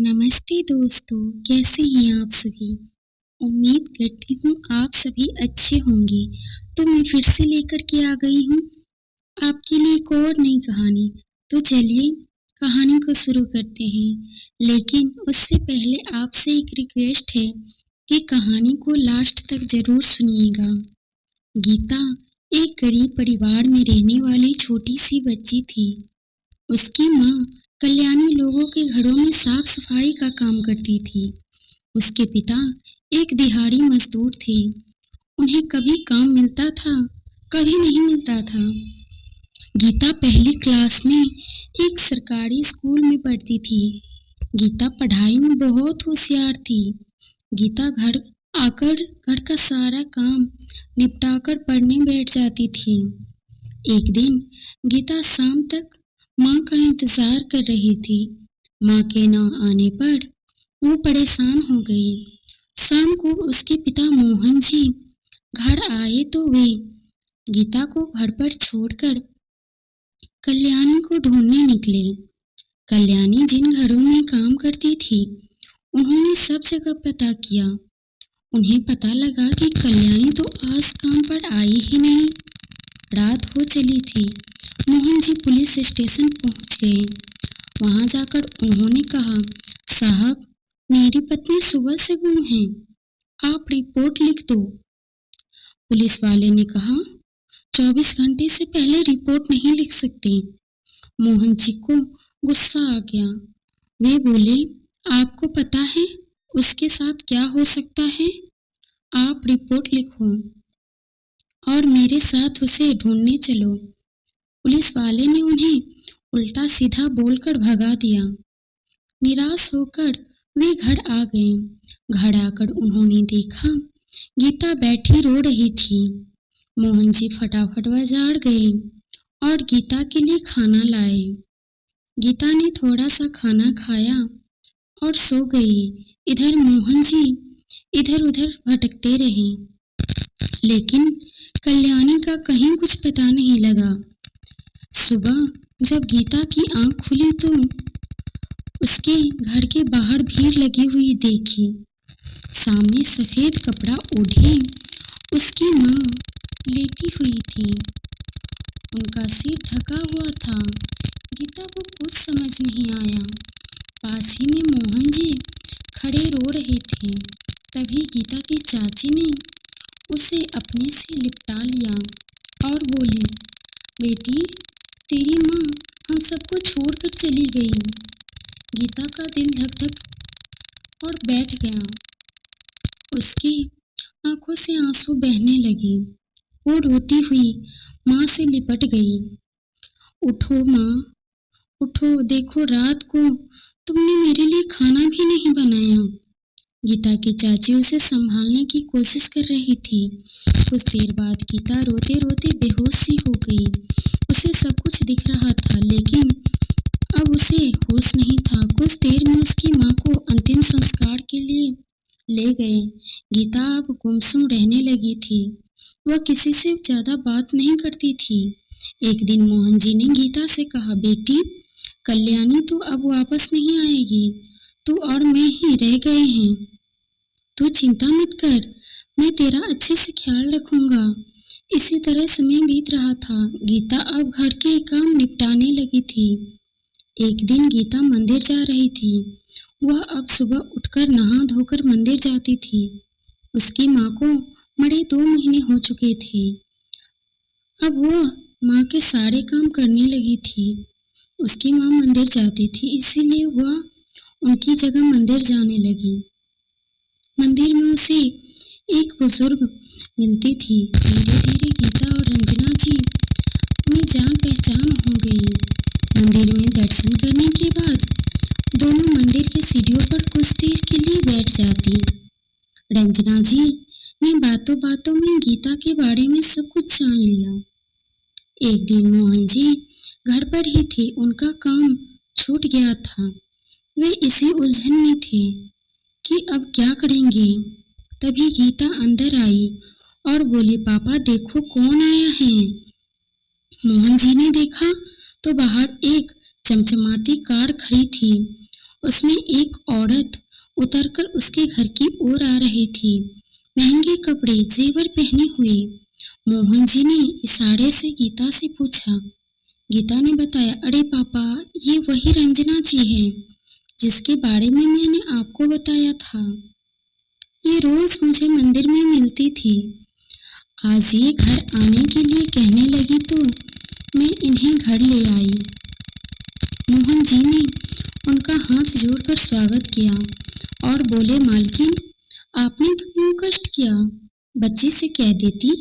नमस्ते दोस्तों, कैसे हैं आप सभी? उम्मीद करती हूँ आप सभी अच्छे होंगे। तो मैं फिर से लेकर के आ गई हूँ आपके लिए एक और नई कहानी। तो चलिए कहानी को शुरू करते हैं। लेकिन उससे पहले आपसे एक रिक्वेस्ट है कि कहानी को लास्ट तक जरूर सुनिएगा। गीता एक गरीब परिवार में रहने वाली छोटी सी बच्ची थी। उसकी माँ कल्याणी लोगों के घरों में साफ सफाई का काम करती थी। उसके पिता एक दिहाड़ी मजदूर थे। उन्हें कभी काम मिलता था, कभी नहीं मिलता था। गीता पहली क्लास में एक सरकारी स्कूल में पढ़ती थी। गीता पढ़ाई में बहुत होशियार थी। गीता घर आकर घर का सारा काम निपटाकर पढ़ने बैठ जाती थी। एक दिन गीता शाम तक माँ का इंतजार कर रही थी। माँ के न आने पर वो परेशान हो गई। शाम को उसके पिता मोहन जी घर आए तो वे गीता को घर पर छोड़कर कल्याणी को ढूंढने निकले। कल्याणी जिन घरों में काम करती थी, उन्होंने सब जगह पता किया। उन्हें पता लगा कि कल्याणी तो आज काम पर आई ही नहीं। रात हो चली थी। मोहन जी पुलिस स्टेशन पहुंच गए। वहां जाकर उन्होंने कहा, साहब, मेरी पत्नी सुबह से गुम है, आप रिपोर्ट लिख दो। पुलिस वाले ने कहा, 24 घंटे से पहले रिपोर्ट नहीं लिख सकते। मोहन जी को गुस्सा आ गया। वे बोले, आपको पता है उसके साथ क्या हो सकता है? आप रिपोर्ट लिखो और मेरे साथ उसे ढूंढने चलो। पुलिस वाले ने उन्हें उल्टा सीधा बोलकर भगा दिया। निराश होकर वे घर आ गए। घर आकर उन्होंने देखा गीता बैठी रो रही थी। मोहन जी फटाफट बाजार गए और गीता के लिए खाना लाए। गीता ने थोड़ा सा खाना खाया और सो गई। इधर मोहन जी इधर उधर भटकते रहे, लेकिन कल्याणी का कहीं कुछ पता नहीं लगा। सुबह जब गीता की आंख खुली तो उसके घर के बाहर भीड़ लगी हुई देखी। सामने सफेद कपड़ा ओढ़े उसकी माँ लेटी हुई थी। उनका सिर ढका हुआ था। गीता को कुछ समझ नहीं आया। पास ही में मोहन जी खड़े रो रहे थे। तभी गीता की चाची ने उसे अपने से लिपटा लिया और बोली, बेटी, तेरी माँ हम सबको छोड़कर चली गई। गीता का दिल धक धक और बैठ गया। उसकी आंखों से आंसू बहने लगे। वो रोती हुई माँ से लिपट गई। उठो माँ, उठो, देखो रात को तुमने मेरे लिए खाना भी नहीं बनाया। गीता की चाची उसे संभालने की कोशिश कर रही थी। कुछ देर बाद गीता रोते रोते बेहोश सी हो गई। उसे सब कुछ दिख रहा था, लेकिन अब उसे होश नहीं था। कुछ देर में उसकी माँ को अंतिम संस्कार के लिए ले गए। गीता अब गुमसुम रहने लगी थी। वह किसी से ज्यादा बात नहीं करती थी। एक दिन मोहन जी ने गीता से कहा, बेटी, कल्याणी तो अब वापस नहीं आएगी। तू और मैं ही रह गए हैं। तू चिंता मत कर, मैं तेरा अच्छे से ख्याल रखूंगा। इसी तरह समय बीत रहा था। गीता अब घर के काम निपटाने लगी थी। एक दिन गीता मंदिर जा रही थी। वह अब सुबह उठकर नहा धोकर मंदिर जाती थी। उसकी माँ को मरे 2 महीने हो चुके थे। अब वह माँ के सारे काम करने लगी थी। उसकी माँ मंदिर जाती थी, इसीलिए वह उनकी जगह मंदिर जाने लगी। मंदिर में उसे एक बुजुर्ग मिलती थी। धीरे धीरे गीता और रंजना जी में जान पहचान हो गई। मंदिर में दर्शन करने के बाद दोनों मंदिर के सीढ़ियों पर कुछ देर के लिए बैठ जाती। रंजना जी ने बातों बातों में गीता के बारे में सब कुछ जान लिया। एक दिन मोहन जी घर पर ही थे। उनका काम छूट गया था। वे इसी उलझन में थे कि अब क्या करेंगे। तभी गीता अंदर आई और बोली, पापा देखो कौन आया है। मोहन जी ने देखा तो बाहर एक चमचमाती कार खड़ी थी। उसमें एक औरत उतरकर उसके घर की ओर आ रही थी, महंगे कपड़े जेवर पहने हुए। मोहन जी ने इशारे से गीता से पूछा। गीता ने बताया, अरे पापा, ये वही रंजना जी है जिसके बारे में मैंने आपको बताया था। ये रोज मुझे मंदिर में मिलती थी। आज ये घर आने के लिए कहने लगी तो मैं इन्हें घर ले आई। मोहन जी ने उनका हाथ जोड़कर स्वागत किया और बोले, मालकिन, आपने क्यों कष्ट किया? बच्ची से कह देती,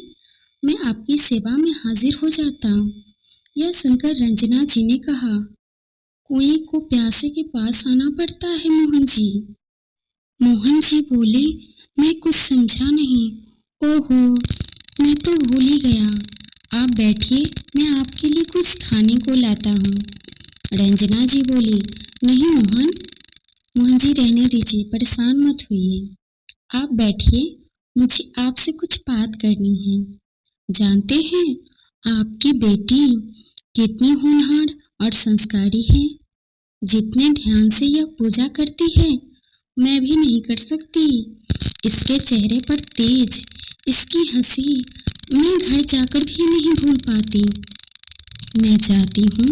मैं आपकी सेवा में हाजिर हो जाता। यह सुनकर रंजना जी ने कहा, कुएं को प्यासे के पास आना पड़ता है मोहन जी। मोहन जी बोले, मैं कुछ समझा नहीं। ओहो, मैं तो भूल ही गया। आप बैठिए, मैं आपके लिए कुछ खाने को लाता हूँ। रंजना जी बोली, नहीं मोहन, मोहन जी रहने दीजिए, परेशान मत होइए। आप बैठिए, मुझे आपसे कुछ बात करनी है। जानते हैं आपकी बेटी कितनी होनहार और संस्कारी है। जितने ध्यान से यह पूजा करती है, मैं भी नहीं कर सकती। इसके चेहरे पर तेज, इसकी हंसी मैं घर जाकर भी नहीं भूल पाती। मैं चाहती हूँ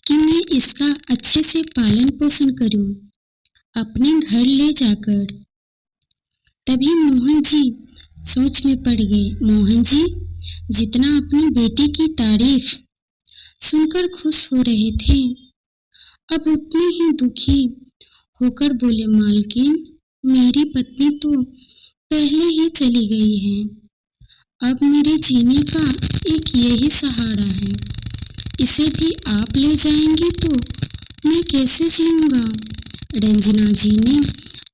कि मैं इसका अच्छे से पालन पोषण करूँ, अपने घर ले जाकर। तभी मोहन जी सोच में पड़ गए। मोहन जी जितना अपनी बेटी की तारीफ सुनकर खुश हो रहे थे, अब उतने ही दुखी होकर बोले, मालकिन, मेरी पत्नी तो पहले ही चली गई है। अब मेरे जीने का एक यही सहारा है। इसे भी आप ले जाएंगी तो मैं कैसे जीऊंगा? रंजना जी ने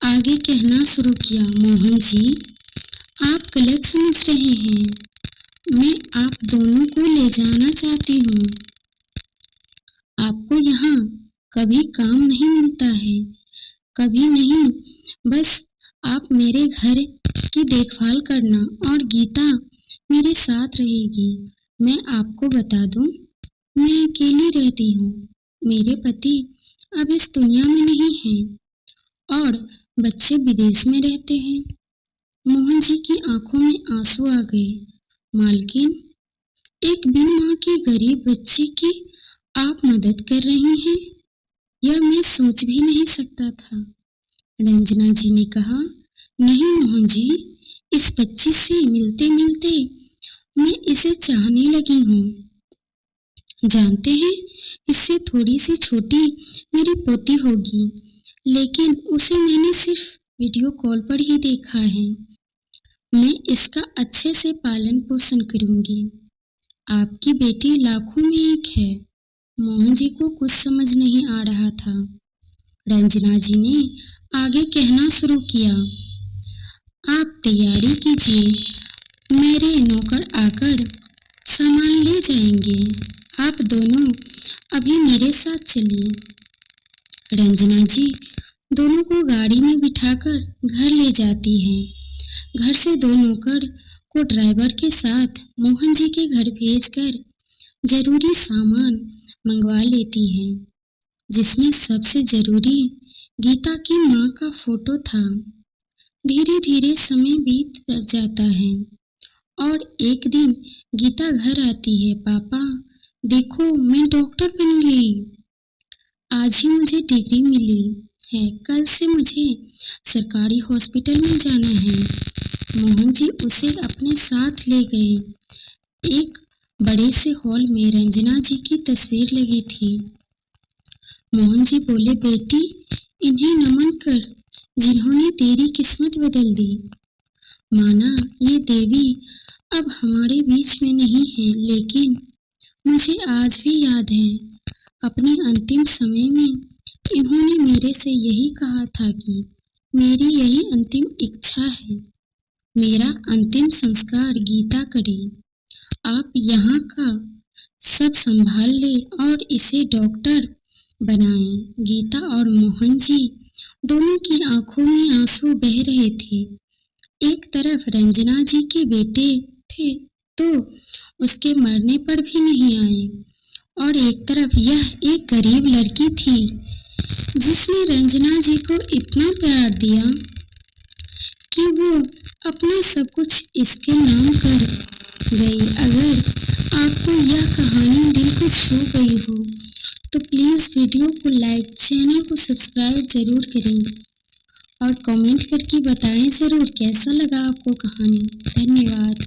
आगे कहना शुरू किया, मोहन जी, आप गलत समझ रहे हैं। मैं आप दोनों को ले जाना चाहती हूँ। आपको यहाँ कभी काम नहीं मिलता है, कभी नहीं। बस आप मेरे घर की देखभाल करना और गीता मेरे साथ रहेगी। मैं आपको बता दूं, मैं अकेली रहती हूँ। मेरे पति अब इस दुनिया में नहीं हैं और बच्चे विदेश में रहते हैं। मोहन जी की आंखों में आंसू आ गए। मालकिन, एक बिन माँ की गरीब बच्ची की आप मदद कर रही हैं, यह मैं सोच भी नहीं सकता था। रंजना जी ने कहा, नहीं मोहन जी, इस बच्ची से मिलते मिलते मैं इसे चाहने लगी हूँ। जानते हैं, इससे थोड़ी सी छोटी मेरी पोती होगी, लेकिन उसे मैंने सिर्फ वीडियो कॉल पर ही देखा है। मैं इसका अच्छे से पालन पोषण करूंगी। आपकी बेटी लाखों में एक है। मोहन जी को कुछ समझ नहीं आ रहा था। रंजना जी ने आगे कहना शुरू किया, आप तैयारी कीजिए, मेरे नौकर आकर सामान ले जाएंगे। आप दोनों अभी मेरे साथ चलिए। रंजना जी दोनों को गाड़ी में बिठाकर घर ले जाती हैं। घर से दो नौकर को ड्राइवर के साथ मोहन जी के घर भेजकर जरूरी सामान मंगवा लेती हैं, जिसमें सबसे जरूरी गीता की माँ का फोटो था। धीरे धीरे समय बीत जाता है और एक दिन गीता घर आती है। पापा देखो, मैं डॉक्टर बन गई। आज ही मुझे डिग्री मिली है। कल से मुझे सरकारी हॉस्पिटल में जाना है। मोहन जी उसे अपने साथ ले गए। एक बड़े से हॉल में रंजना जी की तस्वीर लगी थी। मोहन जी बोले, बेटी, इन्हें नमन कर, जिन्होंने तेरी किस्मत बदल दी। माना ये देवी अब हमारे बीच में नहीं है, लेकिन मुझे आज भी याद है, अपने अंतिम समय में इन्होंने मेरे से यही कहा था कि मेरी यही अंतिम इच्छा है, मेरा अंतिम संस्कार गीता करे। आप यहाँ का सब संभाल ले और इसे डॉक्टर बनाएं। गीता और मोहन जी दोनों की आंखों में आंसू बह रहे थे। एक तरफ रंजना जी के बेटे थे तो उसके मरने पर भी नहीं आए, और एक तरफ यह एक गरीब लड़की थी जिसने रंजना जी को इतना प्यार दिया कि वो अपना सब कुछ इसके नाम कर गई। अगर आपको यह कहानी दिल को छू गई हो तो प्लीज़ वीडियो को लाइक, चैनल को सब्सक्राइब जरूर करें और कमेंट करके बताएं ज़रूर कैसा लगा आपको कहानी। धन्यवाद।